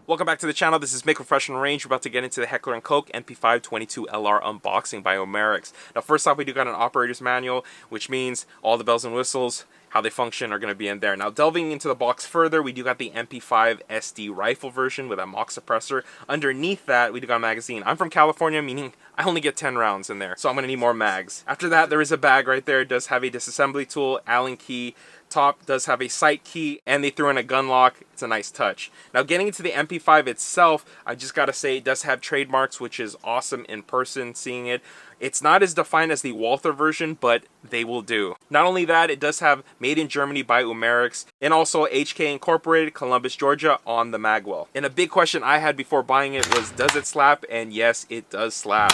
Welcome back to the channel. This is Mick with Fresh from the Range. We're about to get into the Heckler & Koch MP5 22LR unboxing by umarex. Now first off, we do got an operator's manual, which means all the bells and whistles, how they function, are going to be in there. Now delving into the box further, we do got the MP5 SD rifle version with a mock suppressor. Underneath that, we do got a magazine. I'm from California, meaning I only get 10 rounds in there, so I'm going to need more mags. After that, there is a bag right there. It does have a disassembly tool, Allen key. Top does have a sight key, and they threw in a gun lock. It's a nice touch. Now getting into the MP5 itself, I just gotta say it does have trademarks, which is awesome in person seeing it. It's not as defined as the Walther version, but they will do. Not only that, it does have made in Germany by umarex, and also H&K Incorporated, Columbus, Georgia on the magwell. And a big question I had before buying it was, does it slap? And yes, it does slap.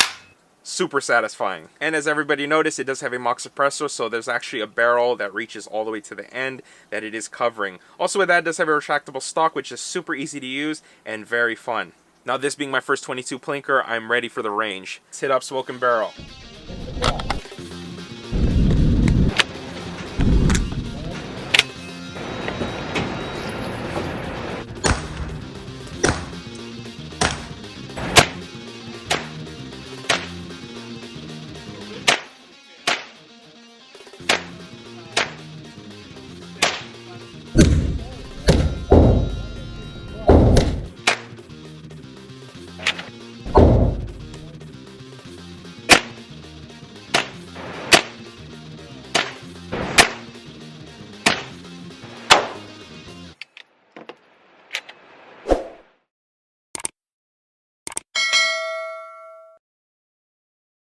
Super satisfying. And as everybody noticed, it does have a mock suppressor, so there's actually a barrel that reaches all the way to the end that it is covering. Also with that, it does have a retractable stock, which is super easy to use and very fun. Now this being my first 22 plinker, I'm ready for the range. Let's hit up Smokin barrel.